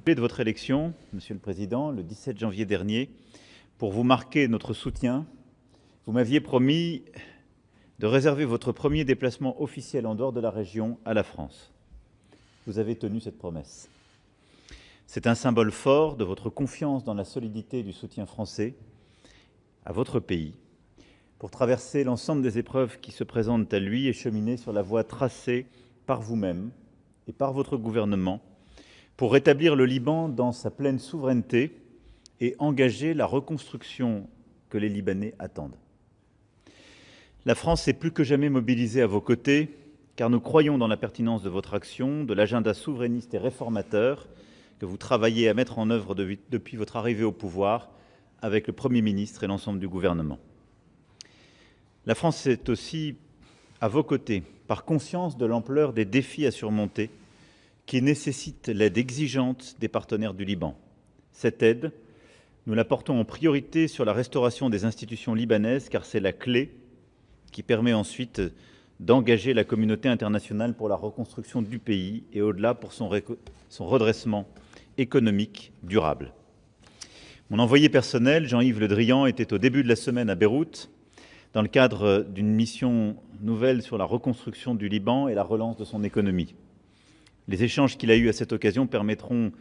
De votre élection, Monsieur le Président, le 17 janvier dernier, pour vous marquer notre soutien, vous m'aviez promis de réserver votre premier déplacement officiel en dehors de la région à la France. Vous avez tenu cette promesse. C'est un symbole fort de votre confiance dans la solidité du soutien français à votre pays pour traverser l'ensemble des épreuves qui se présentent à lui et cheminer sur la voie tracée par vous-même et par votre gouvernement pour rétablir le Liban dans sa pleine souveraineté et engager la reconstruction que les Libanais attendent. La France est plus que jamais mobilisée à vos côtés, car nous croyons dans la pertinence de votre action, de l'agenda souverainiste et réformateur que vous travaillez à mettre en œuvre depuis votre arrivée au pouvoir avec le Premier ministre et l'ensemble du gouvernement. La France est aussi à vos côtés, par conscience de l'ampleur des défis à surmonter qui nécessitent l'aide exigeante des partenaires du Liban. Cette aide, nous la portons en priorité sur la restauration des institutions libanaises, car c'est la clé qui permet ensuite d'engager la communauté internationale pour la reconstruction du pays et au-delà pour son redressement économique durable. Mon envoyé personnel, Jean-Yves Le Drian, était au début de la semaine à Beyrouth dans le cadre d'une mission nouvelle sur la reconstruction du Liban et la relance de son économie. Les échanges qu'il a eus à cette occasion permettront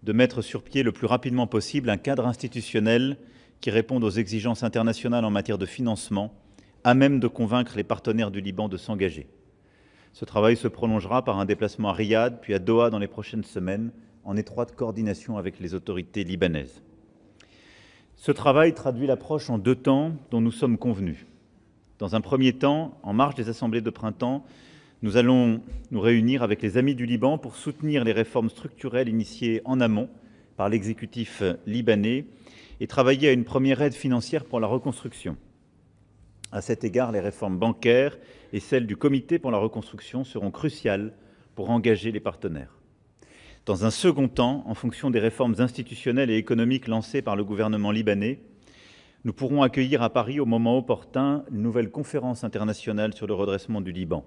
de mettre sur pied le plus rapidement possible un cadre institutionnel qui réponde aux exigences internationales en matière de financement, à même de convaincre les partenaires du Liban de s'engager. Ce travail se prolongera par un déplacement à Riyad, puis à Doha dans les prochaines semaines, en étroite coordination avec les autorités libanaises. Ce travail traduit l'approche en 2 temps dont nous sommes convenus. Dans un premier temps, en marge des assemblées de printemps, nous allons nous réunir avec les amis du Liban pour soutenir les réformes structurelles initiées en amont par l'exécutif libanais et travailler à une première aide financière pour la reconstruction. À cet égard, les réformes bancaires et celles du Comité pour la reconstruction seront cruciales pour engager les partenaires. Dans un second temps, en fonction des réformes institutionnelles et économiques lancées par le gouvernement libanais, nous pourrons accueillir à Paris au moment opportun une nouvelle conférence internationale sur le redressement du Liban.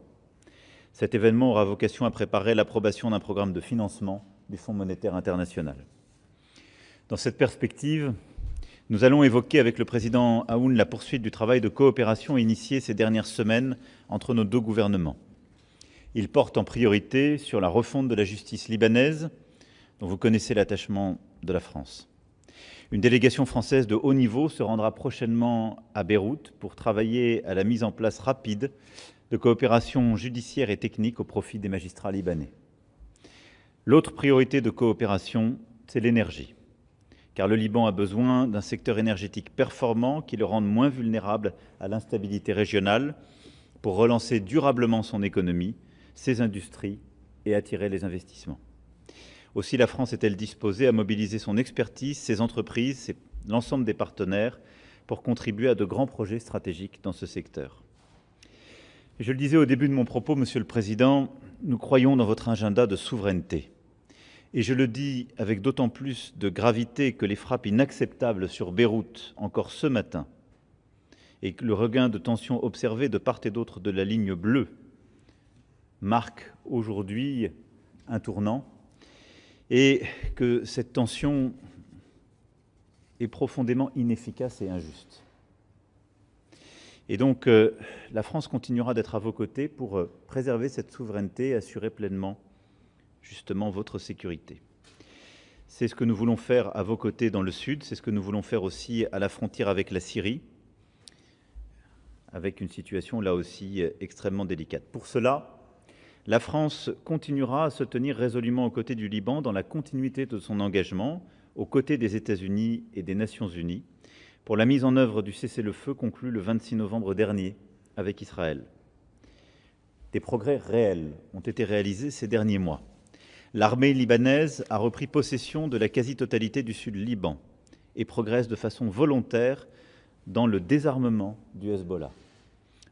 Cet événement aura vocation à préparer l'approbation d'un programme de financement du Fonds monétaire international. Dans cette perspective, nous allons évoquer avec le président Aoun la poursuite du travail de coopération initié ces dernières semaines entre nos 2 gouvernements. Il porte en priorité sur la refonte de la justice libanaise, dont vous connaissez l'attachement de la France. Une délégation française de haut niveau se rendra prochainement à Beyrouth pour travailler à la mise en place rapide de coopération judiciaire et technique au profit des magistrats libanais. L'autre priorité de coopération, c'est l'énergie, car le Liban a besoin d'un secteur énergétique performant qui le rende moins vulnérable à l'instabilité régionale pour relancer durablement son économie, ses industries et attirer les investissements. Aussi, la France est-elle disposée à mobiliser son expertise, ses entreprises, l'ensemble des partenaires pour contribuer à de grands projets stratégiques dans ce secteur. Je le disais au début de mon propos, Monsieur le Président, nous croyons dans votre agenda de souveraineté. Et je le dis avec d'autant plus de gravité que les frappes inacceptables sur Beyrouth, encore ce matin, et que le regain de tension observé de part et d'autre de la ligne bleue marque aujourd'hui un tournant, et que cette tension est profondément inefficace et injuste. Et donc, la France continuera d'être à vos côtés pour préserver cette souveraineté et assurer pleinement, justement, votre sécurité. C'est ce que nous voulons faire à vos côtés dans le Sud, c'est ce que nous voulons faire aussi à la frontière avec la Syrie, avec une situation là aussi extrêmement délicate. Pour cela, la France continuera à se tenir résolument aux côtés du Liban dans la continuité de son engagement, aux côtés des États-Unis et des Nations Unies, pour la mise en œuvre du cessez-le-feu conclu le 26 novembre dernier avec Israël. Des progrès réels ont été réalisés ces derniers mois. L'armée libanaise a repris possession de la quasi-totalité du sud Liban et progresse de façon volontaire dans le désarmement du Hezbollah.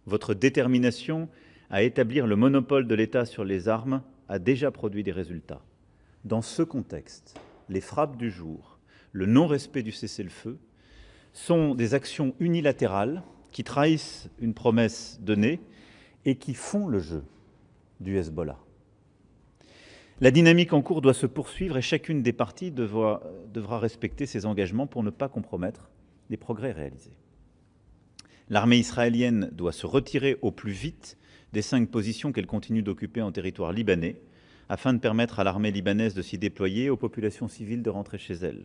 Votre détermination à établir le monopole de l'État sur les armes a déjà produit des résultats. Dans ce contexte, les frappes du jour, le non-respect du cessez-le-feu sont des actions unilatérales qui trahissent une promesse donnée et qui font le jeu du Hezbollah. La dynamique en cours doit se poursuivre et chacune des parties devra respecter ses engagements pour ne pas compromettre les progrès réalisés. L'armée israélienne doit se retirer au plus vite des 5 positions qu'elle continue d'occuper en territoire libanais, afin de permettre à l'armée libanaise de s'y déployer et aux populations civiles de rentrer chez elles.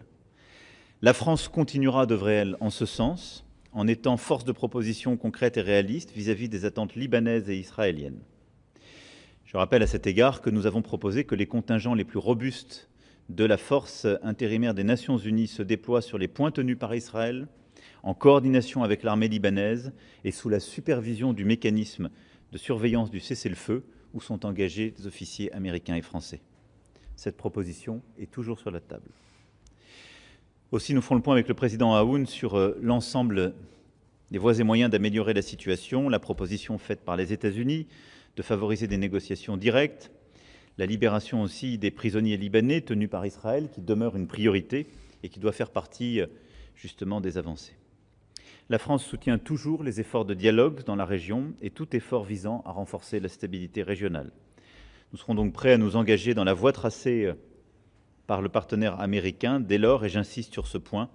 La France continuera d'œuvrer, elle, en ce sens, en étant force de proposition concrète et réaliste vis-à-vis des attentes libanaises et israéliennes. Je rappelle à cet égard que nous avons proposé que les contingents les plus robustes de la force intérimaire des Nations Unies se déploient sur les points tenus par Israël, en coordination avec l'armée libanaise et sous la supervision du mécanisme de surveillance du cessez-le-feu où sont engagés des officiers américains et français. Cette proposition est toujours sur la table. Aussi, nous ferons le point avec le président Aoun sur l'ensemble des voies et moyens d'améliorer la situation, la proposition faite par les États-Unis de favoriser des négociations directes, la libération aussi des prisonniers libanais tenus par Israël, qui demeure une priorité et qui doit faire partie justement des avancées. La France soutient toujours les efforts de dialogue dans la région et tout effort visant à renforcer la stabilité régionale. Nous serons donc prêts à nous engager dans la voie tracée par le partenaire américain dès lors, et j'insiste sur ce point,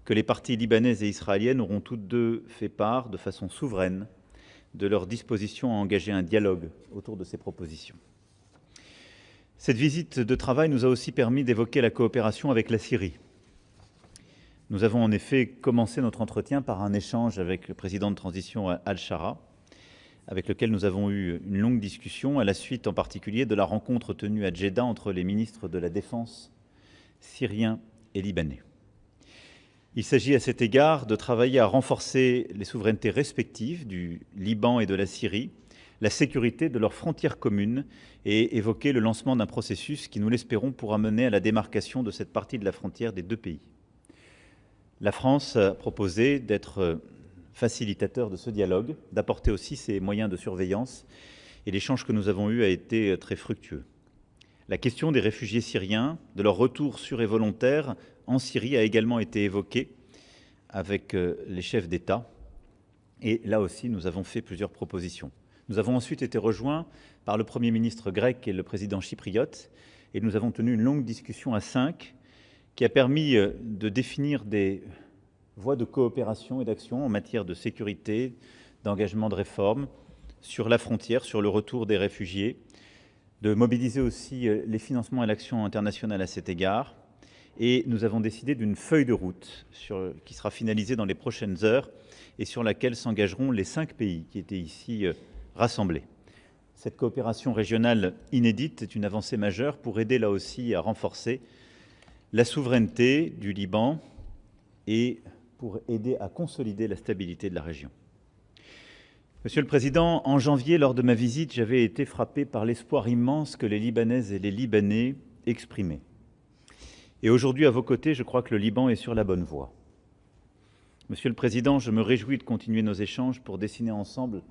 que les parties libanaises et israéliennes auront toutes deux fait part de façon souveraine de leur disposition à engager un dialogue autour de ces propositions. Cette visite de travail nous a aussi permis d'évoquer la coopération avec la Syrie. Nous avons en effet commencé notre entretien par un échange avec le président de transition Al-Shara, avec lequel nous avons eu une longue discussion, à la suite en particulier de la rencontre tenue à Djeddah entre les ministres de la Défense syriens et libanais. Il s'agit à cet égard de travailler à renforcer les souverainetés respectives du Liban et de la Syrie, la sécurité de leurs frontières communes et évoquer le lancement d'un processus qui, nous l'espérons, pourra mener à la démarcation de cette partie de la frontière des deux pays. La France a proposé d'être facilitateur de ce dialogue, d'apporter aussi ses moyens de surveillance, et l'échange que nous avons eu a été très fructueux. La question des réfugiés syriens, de leur retour sûr et volontaire en Syrie a également été évoquée avec les chefs d'État, et là aussi nous avons fait plusieurs propositions. Nous avons ensuite été rejoints par le Premier ministre grec et le président chypriote, et nous avons tenu une longue discussion à 5 qui a permis de définir des voies de coopération et d'action en matière de sécurité, d'engagement de réforme, sur la frontière, sur le retour des réfugiés, de mobiliser aussi les financements et l'action internationale à cet égard. Et nous avons décidé d'une feuille de route qui sera finalisée dans les prochaines heures et sur laquelle s'engageront les 5 pays qui étaient ici rassemblés. Cette coopération régionale inédite est une avancée majeure pour aider là aussi à renforcer la souveraineté du Liban et pour aider à consolider la stabilité de la région. Monsieur le Président, en janvier, lors de ma visite, j'avais été frappé par l'espoir immense que les Libanaises et les Libanais exprimaient. Et aujourd'hui, à vos côtés, je crois que le Liban est sur la bonne voie. Monsieur le Président, je me réjouis de continuer nos échanges pour dessiner ensemble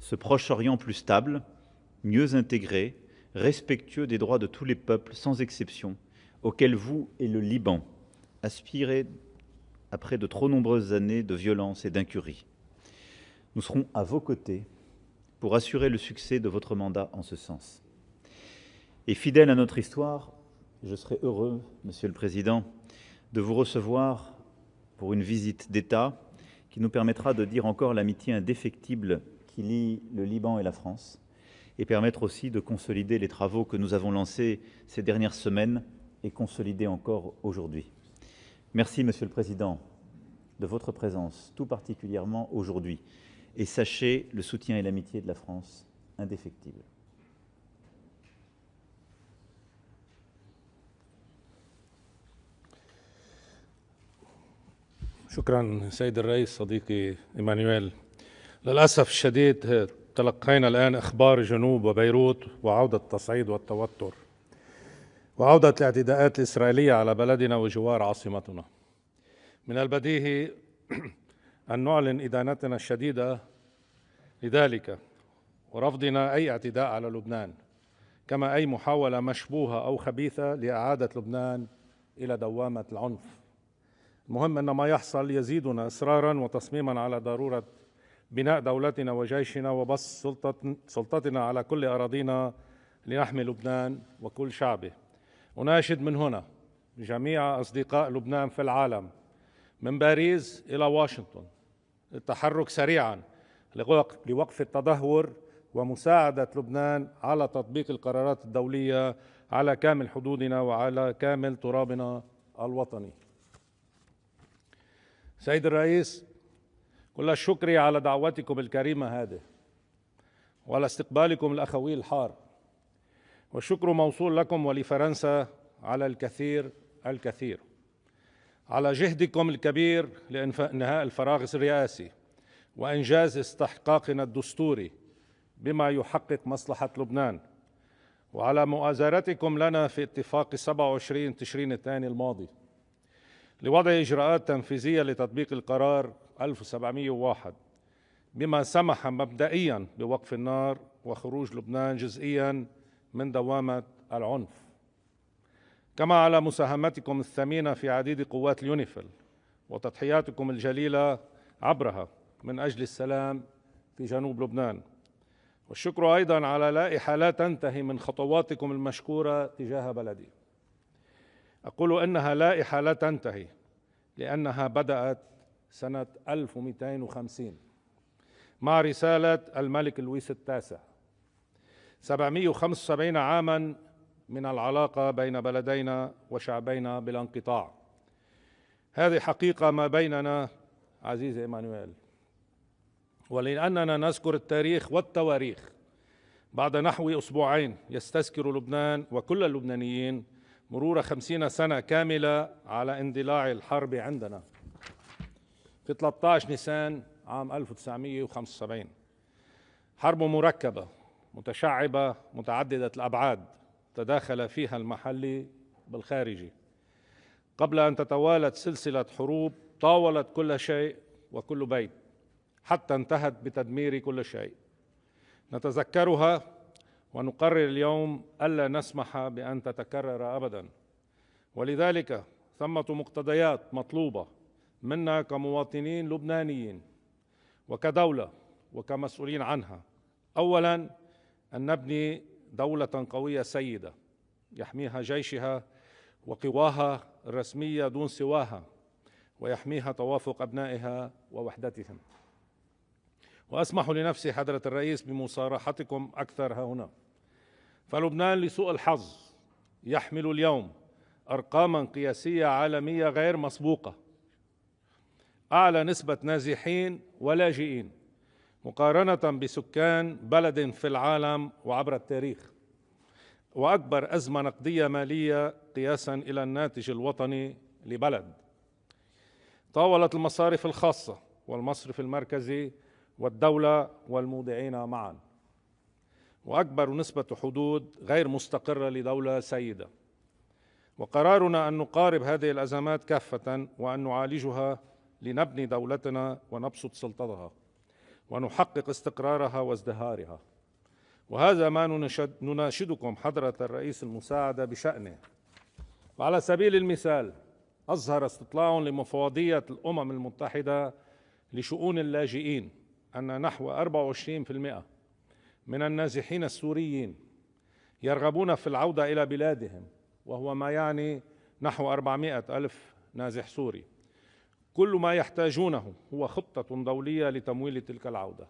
ce Proche-Orient plus stable, mieux intégré, respectueux des droits de tous les peuples, sans exception, auquel vous et le Liban aspirez après de trop nombreuses années de violence et d'incurie. Nous serons à vos côtés pour assurer le succès de votre mandat en ce sens. Et fidèle à notre histoire, je serai heureux, Monsieur le Président, de vous recevoir pour une visite d'État qui nous permettra de dire encore l'amitié indéfectible qui lie le Liban et la France et permettre aussi de consolider les travaux que nous avons lancés ces dernières semaines et consolider encore aujourd'hui. Merci, Monsieur le Président, de votre présence, tout particulièrement aujourd'hui. Et sachez le soutien et l'amitié de la France indéfectible. شكرا سيد الرئيس صديقي إيمانويل. للأسف الشديد تلقينا الآن أخبار جنوب وبيروت وعودة التصعيد والتوتر وعودة الاعتداءات الإسرائيلية على بلدنا وجوار عاصمتنا. من البديهي أن نعلن إدانتنا الشديدة لذلك ورفضنا أي اعتداء على لبنان، كما أي محاولة مشبوهة أو خبيثة لإعادة لبنان إلى دوامة العنف. المهم أن ما يحصل يزيدنا إصرارا وتصميما على ضرورة بناء دولتنا وجيشنا وبسط سلطتنا على كل أراضينا لنحمي لبنان وكل شعبه. أناشد من هنا جميع أصدقاء لبنان في العالم من باريس إلى واشنطن التحرك سريعا لوقف التدهور ومساعدة لبنان على تطبيق القرارات الدولية على كامل حدودنا وعلى كامل ترابنا الوطني. سيد الرئيس، كل الشكر على دعوتكم الكريمة هذه وعلى استقبالكم الأخوي الحار، والشكر موصول لكم ولفرنسا على الكثير على جهدكم الكبير لإنهاء الفراغ الرئاسي وإنجاز استحقاقنا الدستوري بما يحقق مصلحة لبنان، وعلى مؤازرتكم لنا في اتفاق 27 تشرين الثاني الماضي لوضع إجراءات تنفيذية لتطبيق القرار 1701 بما سمح مبدئيا بوقف النار وخروج لبنان جزئيا من دوامة العنف، كما على مساهمتكم الثمينة في عديد قوات اليونيفيل وتضحياتكم الجليلة عبرها من أجل السلام في جنوب لبنان. والشكر أيضا على لائحة لا تنتهي من خطواتكم المشكورة تجاه بلدي. أقول إنها لائحة لا تنتهي لأنها بدأت سنة 1250 مع رسالة الملك لويس التاسع. 775 عاما من العلاقة بين بلدينا وشعبينا بلا انقطاع. هذه حقيقة ما بيننا عزيزي إيمانويل، ولأننا نذكر التاريخ والتواريخ بعد نحو أسبوعين يستذكر لبنان وكل اللبنانيين مرور 50 سنة كاملة على اندلاع الحرب عندنا في 13 نيسان عام 1975. حرب مركبة متشعبة متعددة الأبعاد تداخل فيها المحلي بالخارجي، قبل أن تتوالد سلسلة حروب طاولت كل شيء وكل بيت حتى انتهت بتدمير كل شيء. نتذكرها ونقرر اليوم ألا نسمح بأن تتكرر أبدا، ولذلك ثمة مقتضيات مطلوبة منا كمواطنين لبنانيين وكدولة وكمسؤولين عنها. أولا، أن نبني دولة قوية سيدة يحميها جيشها وقواها الرسمية دون سواها، ويحميها توافق أبنائها ووحدتهم. وأسمح لنفسي حضرة الرئيس بمصارحتكم أكثر هنا، فلبنان لسوء الحظ يحمل اليوم أرقاما قياسية عالمية غير مسبوقة، أعلى نسبة نازحين ولاجئين مقارنة بسكان بلد في العالم وعبر التاريخ، وأكبر أزمة نقدية مالية قياسا إلى الناتج الوطني لبلد. طاولت المصارف الخاصة والمصرف المركزي والدولة والمودعين معا، وأكبر نسبة حدود غير مستقرة لدولة سيدة. وقرارنا أن نقارب هذه الأزمات كافة وأن نعالجها لنبني دولتنا ونبسط سلطتها ونحقق استقرارها وازدهارها. وهذا ما نناشدكم حضرة الرئيس المساعدة بشأنه. وعلى سبيل المثال، أظهر استطلاع لمفوضية الأمم المتحدة لشؤون اللاجئين أن نحو 24% من النازحين السوريين يرغبون في العودة إلى بلادهم، وهو ما يعني نحو 400 ألف نازح سوري. كل ما يحتاجونه هو خطة دولية لتمويل تلك العودة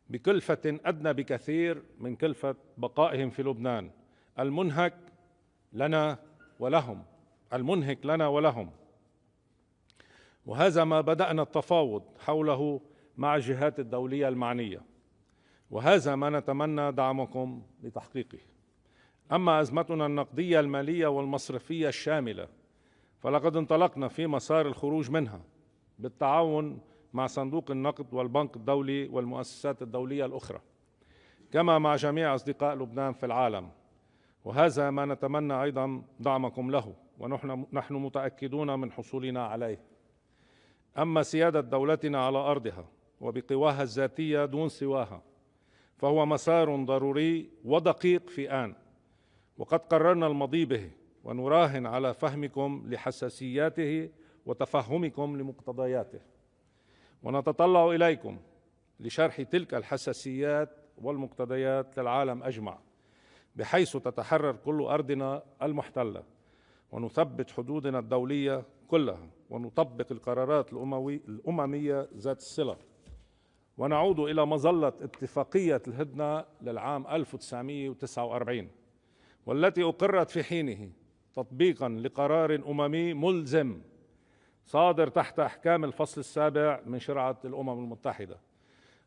بكلفة أدنى بكثير من كلفة بقائهم في لبنان، المنهك لنا ولهم. وهذا ما بدأنا التفاوض حوله مع الجهات الدولية المعنية، وهذا ما نتمنى دعمكم لتحقيقه. أما أزمتنا النقدية المالية والمصرفية الشاملة فلقد انطلقنا في مسار الخروج منها بالتعاون مع صندوق النقد والبنك الدولي والمؤسسات الدولية الأخرى، كما مع جميع أصدقاء لبنان في العالم، وهذا ما نتمنى أيضا دعمكم له، ونحن متأكدون من حصولنا عليه. أما سيادة دولتنا على أرضها وبقواها الذاتية دون سواها فهو مسار ضروري ودقيق في آن، وقد قررنا المضي به، ونراهن على فهمكم لحساسياته وتفهمكم لمقتضياته، ونتطلع إليكم لشرح تلك الحساسيات والمقتضيات للعالم أجمع، بحيث تتحرر كل أرضنا المحتلة، ونثبت حدودنا الدولية كلها، ونطبق القرارات الأممية ذات الصلة، ونعود إلى مظلة اتفاقية الهدنة للعام 1949، والتي أقرت في حينه تطبيقا لقرار أممي ملزم صادر تحت أحكام الفصل السابع من شرعة الأمم المتحدة.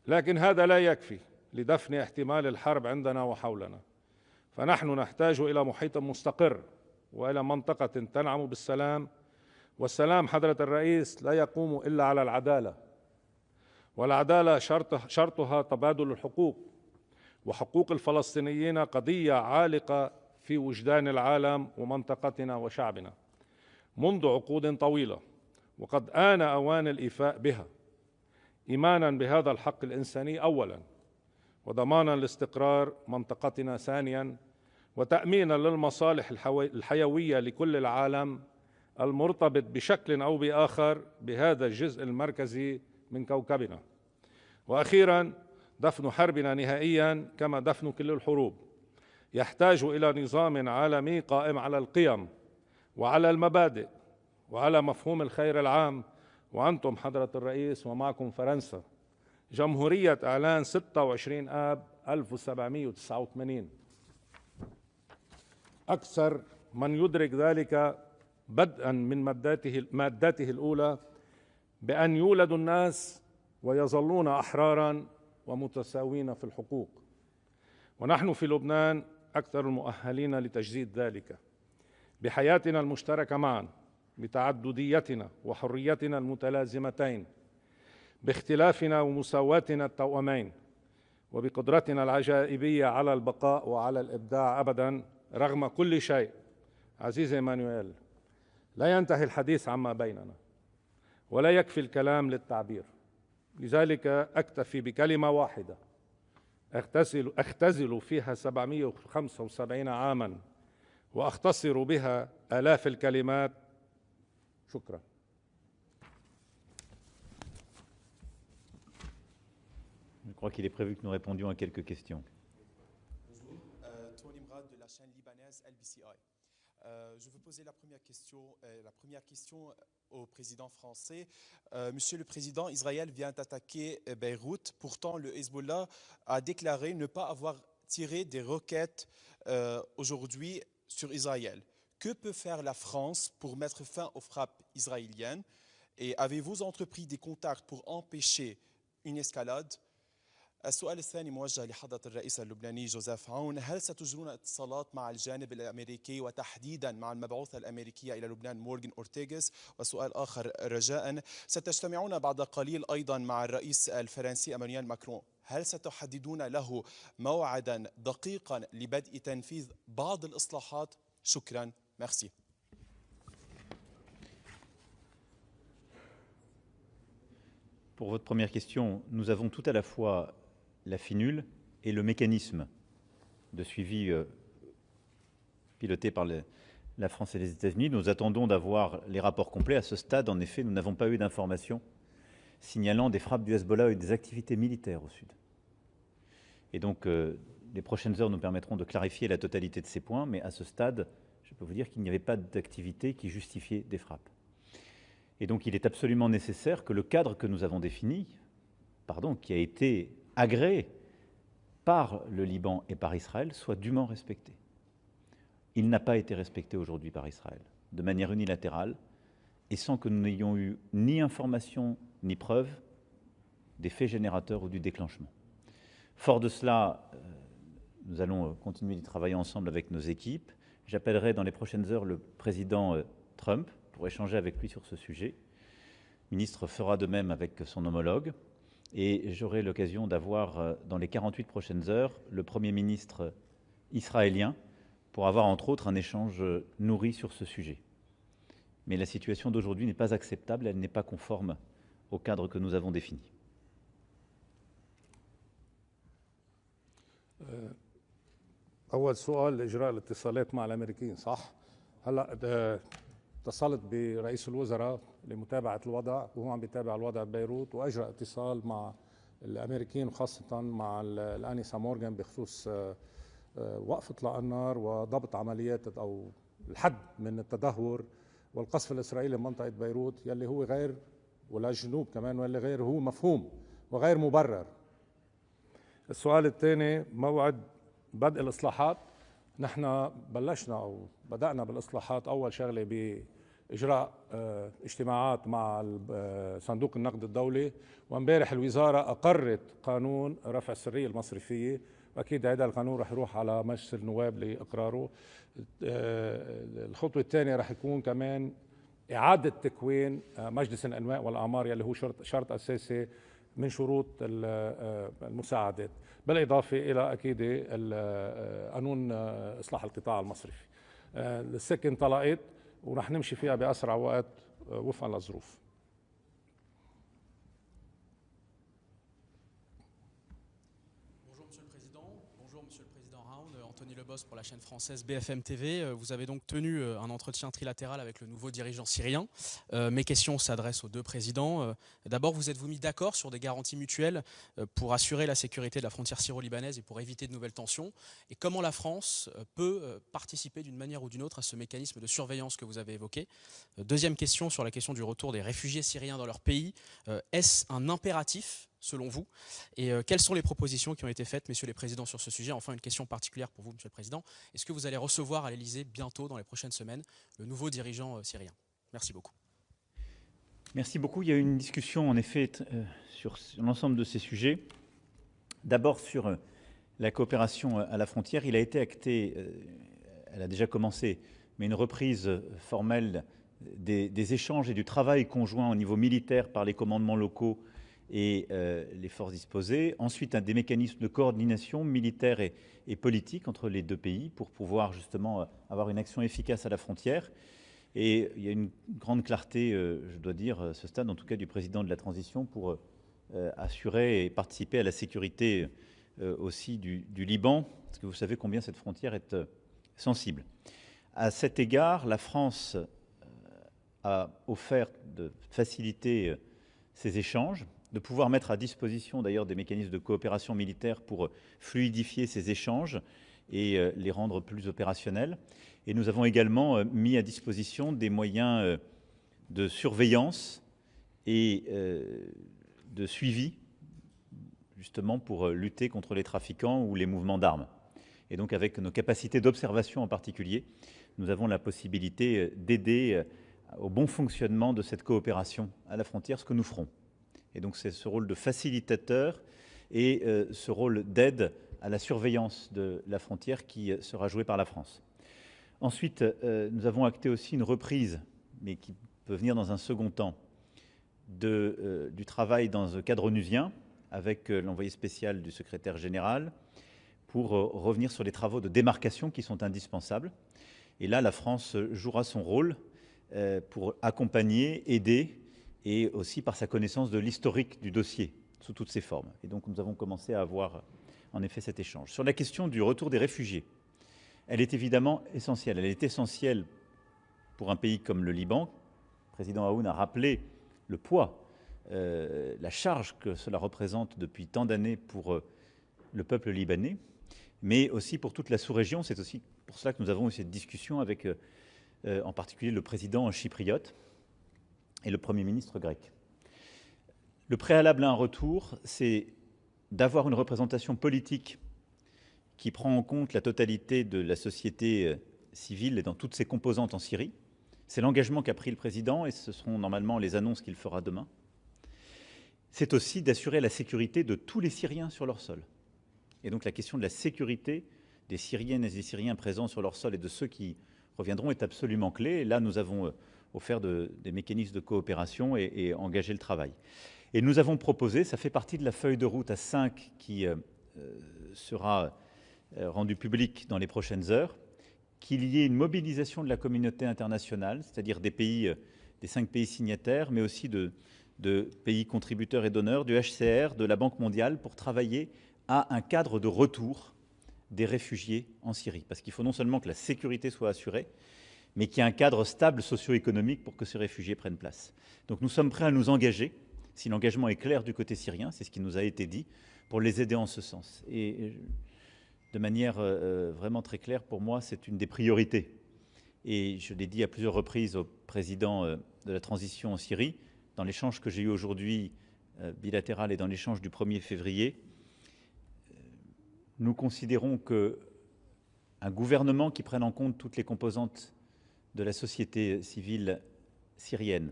لكن هذا لا يكفي لدفن احتمال الحرب عندنا وحولنا، فنحن نحتاج إلى محيط مستقر وإلى منطقة تنعم بالسلام. والسلام حضرة الرئيس لا يقوم إلا على العدالة، والعدالة شرطها تبادل الحقوق، وحقوق الفلسطينيين قضية عالقة في وجدان العالم ومنطقتنا وشعبنا منذ عقود طويلة، وقد آن أوان الإيفاء بها، إيمانا بهذا الحق الإنساني أولا، وضمانا لاستقرار منطقتنا ثانيا، وتأمينا للمصالح الحيوية لكل العالم المرتبط بشكل أو بآخر بهذا الجزء المركزي من كوكبنا. وأخيرا، دفن حربنا نهائيا كما دفن كل الحروب يحتاج إلى نظام عالمي قائم على القيم وعلى المبادئ وعلى مفهوم الخير العام. وأنتم حضرة الرئيس ومعكم فرنسا، جمهورية إعلان 26 آب 1789، أكثر من يدرك ذلك بدءا من مادته الأولى بأن يولد الناس ويظلون أحرارا ومتساوين في الحقوق. ونحن في لبنان أكثر المؤهلين لتجسيد ذلك بحياتنا المشتركة معا، بتعدديتنا وحريتنا المتلازمتين، باختلافنا ومساواتنا التوأمين، وبقدرتنا العجائبية على البقاء وعلى الإبداع أبدا رغم كل شيء. عزيزي مانويل، لا ينتهي الحديث عما بيننا، ولا يكفي الكلام للتعبير، لذلك أكتفي بكلمة واحدة أختزل فيها 775 عاما وأختصر بها آلاف الكلمات. شكرا. Je crois qu'il est prévu que nous répondions à quelques questions. Bonjour, Tony Mrad de la chaîne libanaise LBCI. Je veux poser la première question au président français. Monsieur le Président, Israël vient d'attaquer Beyrouth. Pourtant, le Hezbollah a déclaré ne pas avoir tiré des roquettes aujourd'hui sur Israël. Que peut faire la France pour mettre fin aux frappes israéliennes? Et avez-vous entrepris des contacts pour empêcher une escalade؟ السؤال الثاني موجه لحضرة الرئيس اللبناني جوزيف عون. هل ستجرون اتصالات مع الجانب الأمريكي وتحديدا مع المبعوثة الأمريكية إلى لبنان مورغان أورتيغاس؟ وسؤال آخر رجاء، ستجتمعون بعد قليل أيضا مع الرئيس الفرنسي إيمانويل ماكرون، هل ستحددون له موعدا دقيقا لبدء تنفيذ بعض الإصلاحات؟ شكرا. Merci. Pour votre première question, nous avons tout à la fois la finule et le mécanisme de suivi piloté par la France et les États-Unis. Nous attendons d'avoir les rapports complets. À ce stade, en effet, nous n'avons pas eu d'informations signalant des frappes du Hezbollah et des activités militaires au sud. Et donc, les prochaines heures nous permettront de clarifier la totalité de ces points, mais à ce stade, je peux vous dire qu'il n'y avait pas d'activité qui justifiait des frappes. Et donc, il est absolument nécessaire que le cadre que nous avons défini, qui a été agréé par le Liban et par Israël, soit dûment respecté. Il n'a pas été respecté aujourd'hui par Israël, de manière unilatérale, et sans que nous n'ayons eu ni information ni preuve des faits générateurs ou du déclenchement. Fort de cela, nous allons continuer d'y travailler ensemble avec nos équipes. J'appellerai dans les prochaines heures le président Trump pour échanger avec lui sur ce sujet. Le ministre fera de même avec son homologue. Et j'aurai l'occasion d'avoir dans les 48 prochaines heures le Premier ministre israélien pour avoir entre autres un échange nourri sur ce sujet. Mais la situation d'aujourd'hui n'est pas acceptable, elle n'est pas conforme au cadre que nous avons défini. أول سؤال إجراء الاتصالات مع الأمريكيين، صح؟ هلا اتصلت برئيس الوزراء لمتابعة الوضع، وهو عم بيتابع الوضع ببيروت، وأجرى اتصال مع الأمريكيين خاصة مع الآنسة مورغان بخصوص وقف إطلاق النار وضبط عمليات أو الحد من التدهور والقصف الإسرائيلي بمنطقة بيروت، يلي هو غير، والجنوب كمان، واللي غير هو مفهوم وغير مبرر. السؤال الثاني موعد بدء الإصلاحات. نحن بلشنا أو بدأنا بالإصلاحات أول شغلة بإجراء اجتماعات مع صندوق النقد الدولي، وامبارح الوزارة أقرت قانون رفع السرية المصرفية، وأكيد هذا القانون رح يروح على مجلس النواب لإقراره. الخطوة الثانية رح يكون كمان إعادة تكوين مجلس الأنماء والأعمار، يلي هو شرط أساسي من شروط المساعدات، بالإضافة إلى أكيد قانون إصلاح القطاع المصرفي. السكة انطلقت ورح نمشي فيها بأسرع وقت وفقا للظروف. Anthony Lebos pour la chaîne française BFM TV. Vous avez donc tenu un entretien trilatéral avec le nouveau dirigeant syrien. Mes questions s'adressent aux deux présidents. D'abord, vous êtes-vous mis d'accord sur des garanties mutuelles pour assurer la sécurité de la frontière syro-libanaise et pour éviter de nouvelles tensions? Et comment la France peut participer d'une manière ou d'une autre à ce mécanisme de surveillance que vous avez évoqué? Deuxième question sur la question du retour des réfugiés syriens dans leur pays. Est-ce un impératif selon vous? Et quelles sont les propositions qui ont été faites, messieurs les présidents, sur ce sujet? Enfin, une question particulière pour vous, monsieur le président. Est-ce que vous allez recevoir à l'Élysée bientôt, dans les prochaines semaines, le nouveau dirigeant syrien? Merci beaucoup. Merci beaucoup. Il y a eu une discussion, en effet, sur l'ensemble de ces sujets. D'abord, sur la coopération à la frontière, il a été acté, elle a déjà commencé, mais une reprise formelle des échanges et du travail conjoint au niveau militaire par les commandements locaux et les forces disposées. Ensuite, des mécanismes de coordination militaire et politique entre les deux pays pour pouvoir justement avoir une action efficace à la frontière. Et il y a une grande clarté, je dois dire, à ce stade, en tout cas du président de la transition, pour assurer et participer à la sécurité aussi du Liban, parce que vous savez combien cette frontière est sensible. À cet égard, la France a offert de faciliter ces échanges, de pouvoir mettre à disposition d'ailleurs des mécanismes de coopération militaire pour fluidifier ces échanges et les rendre plus opérationnels. Et nous avons également mis à disposition des moyens de surveillance et de suivi, justement pour lutter contre les trafiquants ou les mouvements d'armes. Et donc avec nos capacités d'observation en particulier, nous avons la possibilité d'aider au bon fonctionnement de cette coopération à la frontière, ce que nous ferons. Et donc c'est ce rôle de facilitateur et ce rôle d'aide à la surveillance de la frontière qui sera joué par la France. Ensuite, nous avons acté aussi une reprise, mais qui peut venir dans un second temps, du travail dans un cadre onusien avec l'envoyé spécial du secrétaire général pour revenir sur les travaux de démarcation qui sont indispensables. Et là, la France jouera son rôle pour accompagner, aider, et aussi par sa connaissance de l'historique du dossier, sous toutes ses formes. Et donc nous avons commencé à avoir en effet cet échange. Sur la question du retour des réfugiés, elle est évidemment essentielle. Elle est essentielle pour un pays comme le Liban. Le président Aoun a rappelé le poids, la charge que cela représente depuis tant d'années pour le peuple libanais, mais aussi pour toute la sous-région. C'est aussi pour cela que nous avons eu cette discussion avec en particulier le président chypriote et le Premier ministre grec. Le préalable à un retour, c'est d'avoir une représentation politique qui prend en compte la totalité de la société civile et dans toutes ses composantes en Syrie. C'est l'engagement qu'a pris le président et ce seront normalement les annonces qu'il fera demain. C'est aussi d'assurer la sécurité de tous les Syriens sur leur sol. Et donc la question de la sécurité des Syriennes et des Syriens présents sur leur sol et de ceux qui reviendront est absolument clé. Et là, nous avons offert des mécanismes de coopération et engagé le travail. Et nous avons proposé, ça fait partie de la feuille de route à 5 qui sera rendue publique dans les prochaines heures, qu'il y ait une mobilisation de la communauté internationale, c'est-à-dire des pays, des 5 pays signataires, mais aussi de pays contributeurs et donneurs, du HCR, de la Banque mondiale, pour travailler à un cadre de retour des réfugiés en Syrie. Parce qu'il faut non seulement que la sécurité soit assurée, mais qu'il y ait un cadre stable socio-économique pour que ces réfugiés prennent place. Donc nous sommes prêts à nous engager si l'engagement est clair du côté syrien, c'est ce qui nous a été dit, pour les aider en ce sens. Et de manière vraiment très claire, pour moi, c'est une des priorités. Et je l'ai dit à plusieurs reprises au président de la transition en Syrie, dans l'échange que j'ai eu aujourd'hui bilatéral et dans l'échange du 1er février, nous considérons qu'un gouvernement qui prenne en compte toutes les composantes de la société civile syrienne,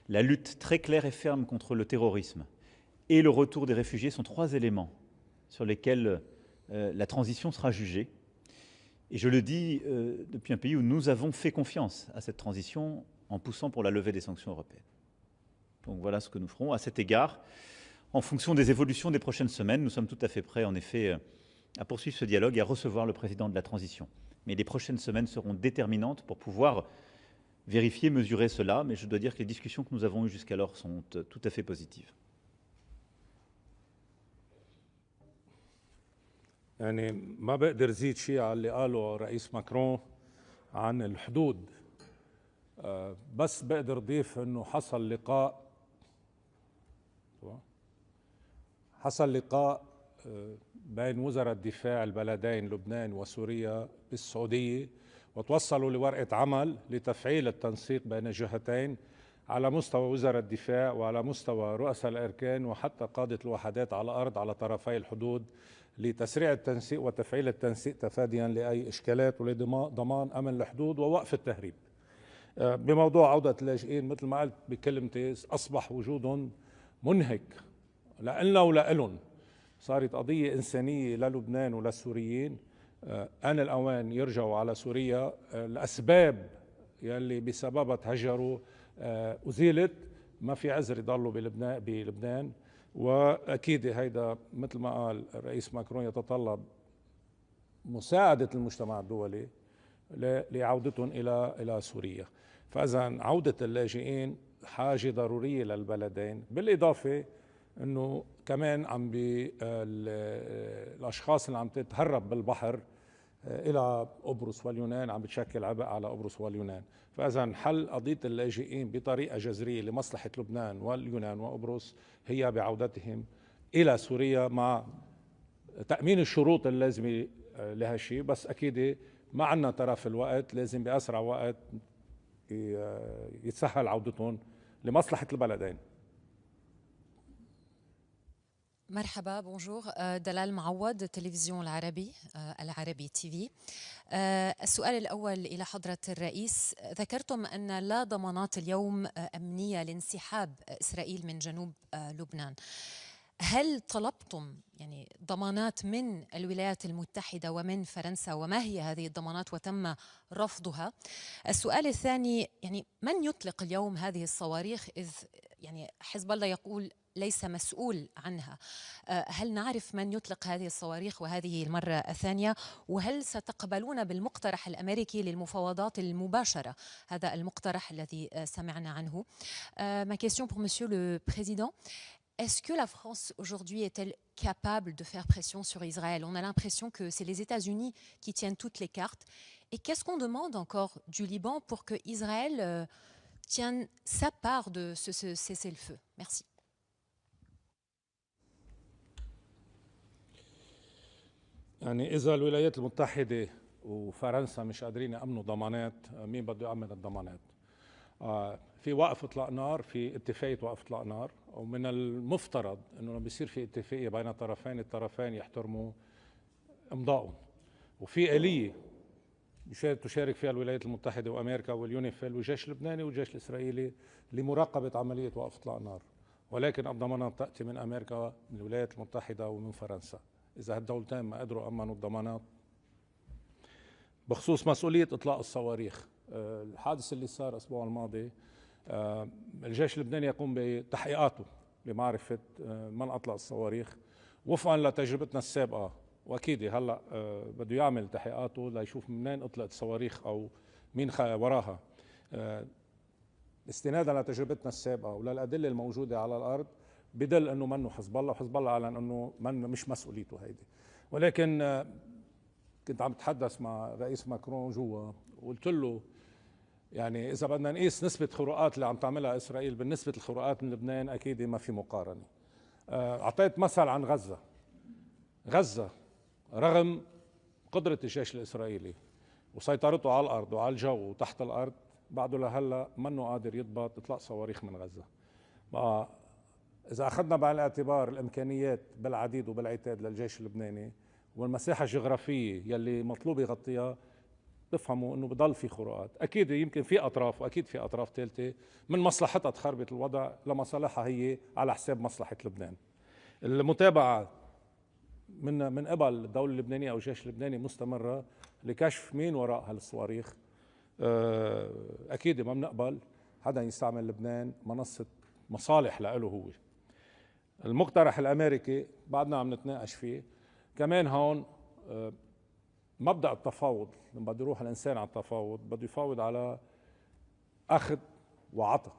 la lutte très claire et ferme contre le terrorisme et le retour des réfugiés sont 3 éléments sur lesquels la transition sera jugée. Et je le dis depuis un pays où nous avons fait confiance à cette transition en poussant pour la levée des sanctions européennes. Donc voilà ce que nous ferons. À cet égard, en fonction des évolutions des prochaines semaines, nous sommes tout à fait prêts, en effet, à poursuivre ce dialogue et à recevoir le président de la transition. Mais les prochaines semaines seront déterminantes pour pouvoir vérifier, mesurer cela. Mais je dois dire que les discussions que nous avons eues jusqu'alors sont tout à fait positives. يعني ما بقدر زيد شيء على اللي قاله رئيس ماكرون عن الحدود، بس بقدر ضيف انه حصل لقاء بين وزراء الدفاع البلدين لبنان وسوريا بالسعودية، وتوصلوا لورقة عمل لتفعيل التنسيق بين الجهتين على مستوى وزراء الدفاع وعلى مستوى رؤساء الأركان وحتى قادة الوحدات على الأرض على طرفي الحدود لتسريع التنسيق وتفعيل التنسيق تفاديا لأي إشكالات ولضمان أمن الحدود ووقف التهريب. بموضوع عودة اللاجئين مثل ما قلت بكلمتي، أصبح وجودهم منهك لإلنا ولإلهم، صارت قضية إنسانية للبنان وللسوريين. آن الأوان يرجعوا على سوريا، الأسباب يلي بسببها تهجروا أزيلت، ما في عذر يضلوا بلبنان. وأكيد هيدا مثل ما قال الرئيس ماكرون يتطلب مساعدة المجتمع الدولي لعودتهم إلى سوريا. فإذا عودة اللاجئين حاجة ضرورية للبلدين، بالإضافة أنه كمان الأشخاص اللي عم تتهرب بالبحر إلى قبرص واليونان عم بتشكل عبء على قبرص واليونان. فإذا حل قضية اللاجئين بطريقة جذرية لمصلحة لبنان واليونان وقبرص هي بعودتهم إلى سوريا مع تأمين الشروط اللازمة لهالشيء. بس أكيد ما عندنا طرف الوقت، لازم بأسرع وقت يتسهل عودتهم لمصلحة البلدين. مرحبا، بونجور. دلال معوض، التلفزيون العربي تي في. السؤال الأول إلى حضرة الرئيس، ذكرتم أن لا ضمانات اليوم أمنية لانسحاب إسرائيل من جنوب لبنان. هل طلبتم يعني ضمانات من الولايات المتحدة ومن فرنسا، وما هي هذه الضمانات وتم رفضها؟ السؤال الثاني، يعني من يطلق اليوم هذه الصواريخ، إذ يعني حزب الله يقول ليس مسؤول عنها؟ هل نعرف من يطلق هذه الصواريخ وهذه المرة الثانية؟ وهل ستقبلون بالمقترح الأمريكي للمفاوضات المباشرة، هذا المقترح الذي سمعنا عنه؟ Ma question pour Monsieur le Président. Est-ce que la France aujourd'hui est-elle capable de faire pression sur Israël? On a l'impression que c'est les États-Unis qui tiennent toutes les cartes. Et qu'est-ce qu'on demande encore du Liban pour que Israël tienne sa part de ce cessez-le-feu? Merci. يعني إذا الولايات المتحدة وفرنسا مش قادرين يأمنوا ضمانات، مين بده يأمن الضمانات؟ في وقف اطلاق نار، في اتفاقية وقف اطلاق نار، ومن المفترض انه لما بيصير في اتفاقية بين الطرفين يحترموا امضائهم، وفي آلية تشارك فيها الولايات المتحدة وامريكا واليونيفيل والجيش اللبناني والجيش الاسرائيلي لمراقبة عملية وقف اطلاق نار. ولكن الضمانات تأتي من امريكا، من الولايات المتحدة ومن فرنسا. اذا هالدولتين ما قدروا امنوا الضمانات. بخصوص مسؤولية اطلاق الصواريخ، الحادث اللي صار الاسبوع الماضي، الجيش اللبناني يقوم بتحقيقاته لمعرفة من أطلق الصواريخ وفقا لتجربتنا السابقة، وأكيد هلا بده يعمل تحقيقاته ليشوف منين أطلقت الصواريخ أو مين وراها. استنادا لتجربتنا السابقة وللأدلة الموجودة على الأرض بدل أنه منه حزب الله، وحزب الله أعلن أنه مش مسؤوليته هيدي. ولكن كنت عم بتحدث مع رئيس ماكرون جوا وقلت له يعني إذا بدنا نقيس نسبة خروقات اللي عم تعملها إسرائيل بالنسبة للخروقات من لبنان أكيد ما في مقارنة. أعطيت مثل عن غزة. غزة رغم قدرة الجيش الإسرائيلي وسيطرته على الأرض وعلى الجو وتحت الأرض بعده لهلا منه قادر يضبط إطلاق صواريخ من غزة. بقى إذا أخذنا بعين الاعتبار الإمكانيات بالعديد وبالعتاد للجيش اللبناني والمساحة الجغرافية يلي مطلوب يغطيها، تفهموا انه بضل في خروقات. اكيد يمكن في اطراف واكيد في اطراف ثالثه من مصلحتها تخربط الوضع لمصالحها هي على حساب مصلحه لبنان. المتابعه من قبل الدوله اللبنانيه او الجيش اللبناني مستمره لكشف مين وراء هالصواريخ. اكيد ما بنقبل حدا يستعمل لبنان منصه مصالح له هو. المقترح الامريكي بعدنا عم نتناقش فيه كمان هون. مبدأ التفاوض لما بده يروح الإنسان على التفاوض بده يفاوض على أخذ وعطاء.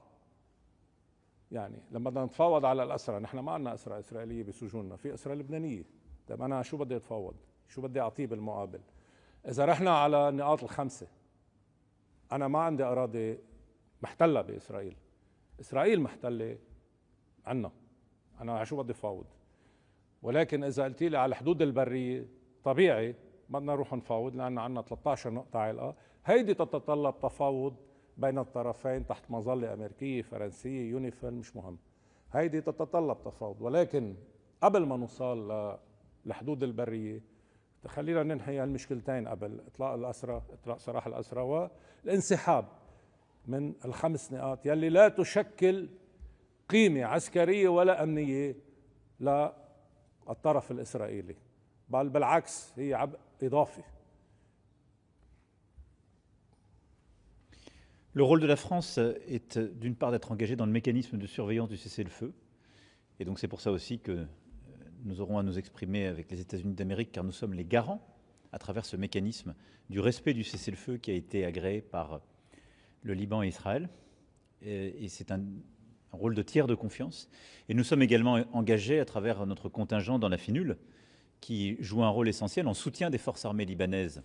يعني لما بدنا نتفاوض على الأسرى، نحن ما عندنا أسرى إسرائيلية بسجوننا، في أسرى لبنانية. طيب أنا شو بدي أتفاوض؟ شو بدي أعطيه بالمقابل؟ إذا رحنا على النقاط الخمسة، أنا ما عندي أراضي محتلة بإسرائيل، إسرائيل محتلة عنا، أنا على شو بدي أفاوض؟ ولكن إذا قلت لي على الحدود البرية طبيعي بدنا نروح نفاوض لأن عندنا 13 نقطة علقة. هيدي تتطلب تفاوض بين الطرفين تحت مظلة أمريكية فرنسية يونيفيل مش مهم. هيدي تتطلب تفاوض، ولكن قبل ما نوصل للحدود البرية خلينا ننهي هالمشكلتين قبل إطلاق الأسرى، إطلاق سراح الأسرى والانسحاب من الخمس نقاط يلي لا تشكل قيمة عسكرية ولا أمنية للطرف الإسرائيلي، بل بالعكس هي عبء إضافي. Le rôle de la France est d'une part d'être engagée dans le mécanisme de surveillance du cessez-le-feu. Et donc c'est pour ça aussi que nous aurons à nous exprimer avec les États-Unis d'Amérique, car nous sommes les garants, à travers ce mécanisme, du respect du cessez-le-feu qui a été agréé par le Liban et Israël. Et c'est un rôle de tiers de confiance. Et nous sommes également engagés à travers notre contingent dans la FINUL, qui joue un rôle essentiel en soutien des forces armées libanaises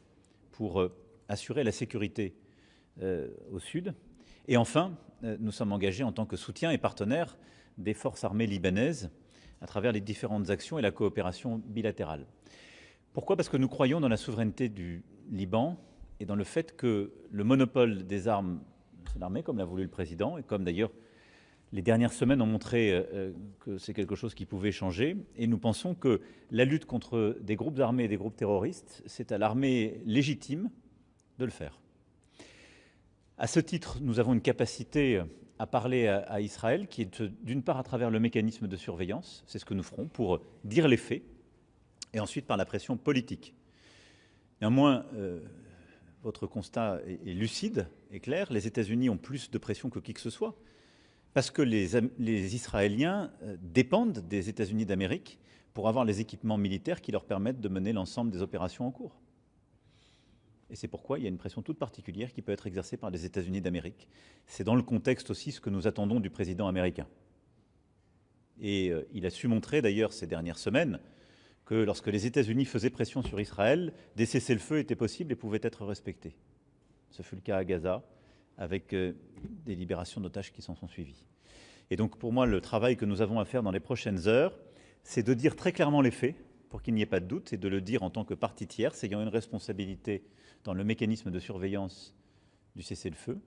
pour assurer la sécurité au sud. Et enfin, nous sommes engagés en tant que soutien et partenaire des forces armées libanaises à travers les différentes actions et la coopération bilatérale. Pourquoi ? Parce que nous croyons dans la souveraineté du Liban et dans le fait que le monopole des armes de l'armée, comme l'a voulu le président, et comme d'ailleurs les dernières semaines ont montré que c'est quelque chose qui pouvait changer. Et nous pensons que la lutte contre des groupes armés et des groupes terroristes, c'est à l'armée légitime de le faire. À ce titre, nous avons une capacité à parler à Israël qui est d'une part à travers le mécanisme de surveillance, c'est ce que nous ferons pour dire les faits, et ensuite par la pression politique. Néanmoins, votre constat est lucide et clair, les États-Unis ont plus de pression que qui que ce soit, parce que les Israéliens dépendent des États-Unis d'Amérique pour avoir les équipements militaires qui leur permettent de mener l'ensemble des opérations en cours. Et c'est pourquoi il y a une pression toute particulière qui peut être exercée par les États-Unis d'Amérique. C'est dans le contexte aussi ce que nous attendons du président américain. Et il a su montrer d'ailleurs ces dernières semaines que lorsque les États-Unis faisaient pression sur Israël, des cessez-le-feu étaient possibles et pouvaient être respectés. Ce fut le cas à Gaza, avec des libérations d'otages qui s'en sont suivies. Et donc pour moi, le travail que nous avons à faire dans les prochaines heures, c'est de dire très clairement les faits, pour qu'il n'y ait pas de doute, et de le dire en tant que partie tierce, ayant une responsabilité dans le mécanisme de surveillance du cessez-le-feu.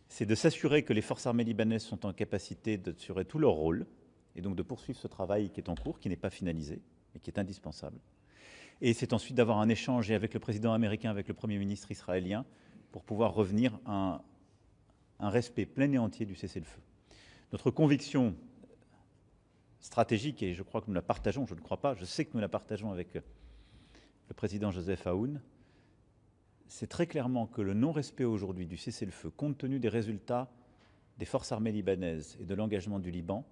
C'est de s'assurer que les forces armées libanaises sont en capacité d'assurer tout leur rôle, et donc de poursuivre ce travail qui est en cours, qui n'est pas finalisé, mais qui est indispensable. Et c'est ensuite d'avoir un échange avec le président américain, avec le Premier ministre israélien, pour pouvoir revenir à un respect plein et entier du cessez-le-feu. Notre conviction stratégique, et je crois que nous la partageons, je ne crois pas, je sais que nous la partageons avec le président Joseph Aoun, c'est très clairement que le non-respect aujourd'hui du cessez-le-feu, compte tenu des résultats des forces armées libanaises et de l'engagement du Liban,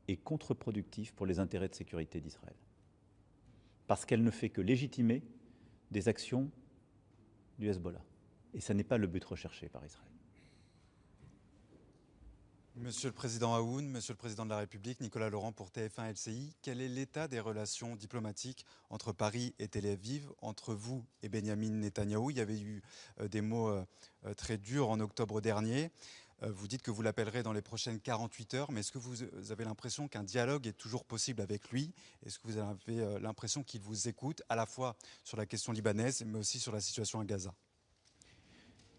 est contre-productif pour les intérêts de sécurité d'Israël. Parce qu'elle ne fait que légitimer des actions du Hezbollah. Et ça n'est pas le but recherché par Israël. Monsieur le Président Aoun, Monsieur le Président de la République, Nicolas Laurent pour TF1 LCI, quel est l'état des relations diplomatiques entre Paris et Tel Aviv, entre vous et Benyamin Netanyahou? Il y avait eu des mots très durs en octobre dernier. Vous dites que vous l'appellerez dans les prochaines 48 heures, mais est-ce que vous avez l'impression qu'un dialogue est toujours possible avec lui? Est-ce que vous avez l'impression qu'il vous écoute, à la fois sur la question libanaise, mais aussi sur la situation à Gaza?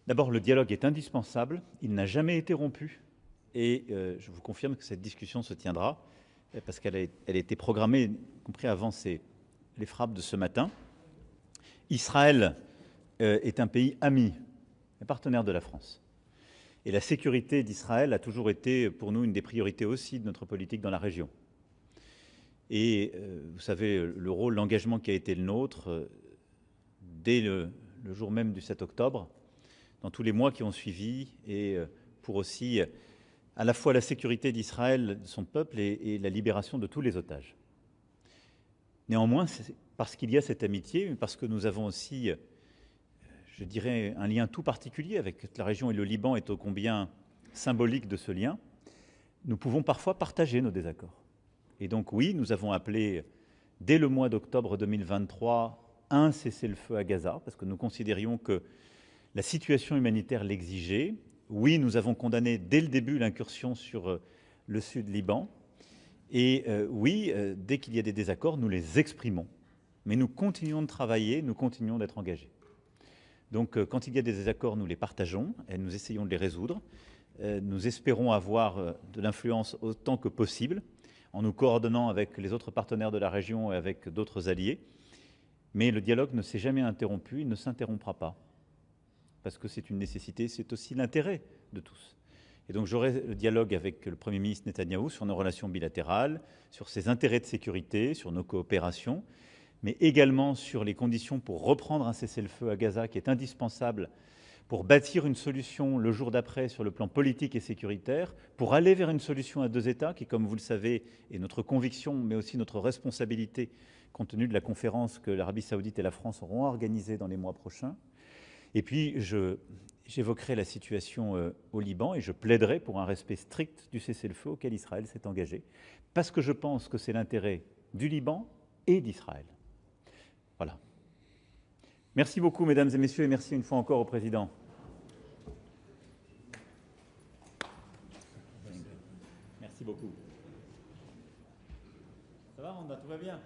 D'abord, le dialogue est indispensable, il n'a jamais été rompu, et je vous confirme que cette discussion se tiendra, parce qu'elle a été programmée, y compris avant les frappes de ce matin. Israël est un pays ami, un partenaire de la France. Et la sécurité d'Israël a toujours été pour nous une des priorités aussi de notre politique dans la région. Et vous savez le rôle, l'engagement qui a été le nôtre dès le jour même du 7 octobre, dans tous les mois qui ont suivi, et pour aussi à la fois la sécurité d'Israël, de son peuple, et la libération de tous les otages. Néanmoins, c'est parce qu'il y a cette amitié, parce que nous avons aussi, je dirais, un lien tout particulier avec la région, et le Liban est ô combien symbolique de ce lien, nous pouvons parfois partager nos désaccords. Et donc oui, nous avons appelé, dès le mois d'octobre 2023, un cessez-le-feu à Gaza, parce que nous considérions que la situation humanitaire l'exigeait. Oui, nous avons condamné dès le début l'incursion sur le sud Liban. Et oui, dès qu'il y a des désaccords, nous les exprimons. Mais nous continuons de travailler, nous continuons d'être engagés. Donc quand il y a des désaccords, nous les partageons et nous essayons de les résoudre. Nous espérons avoir de l'influence autant que possible, en nous coordonnant avec les autres partenaires de la région et avec d'autres alliés. Mais le dialogue ne s'est jamais interrompu, il ne s'interrompra pas. Parce que c'est une nécessité, c'est aussi l'intérêt de tous. Et donc j'aurai le dialogue avec le Premier ministre Netanyahou sur nos relations bilatérales, sur ses intérêts de sécurité, sur nos coopérations, mais également sur les conditions pour reprendre un cessez-le-feu à Gaza qui est indispensable pour bâtir une solution le jour d'après sur le plan politique et sécuritaire, pour aller vers une solution à deux États qui, comme vous le savez, est notre conviction, mais aussi notre responsabilité, compte tenu de la conférence que l'Arabie saoudite et la France auront organisée dans les mois prochains. Et puis, j'évoquerai la situation au Liban et je plaiderai pour un respect strict du cessez-le-feu auquel Israël s'est engagé, parce que je pense que c'est l'intérêt du Liban et d'Israël. Voilà. Merci beaucoup, mesdames et messieurs, et merci une fois encore au Président. Merci beaucoup. Ça va, Randa, tout va bien?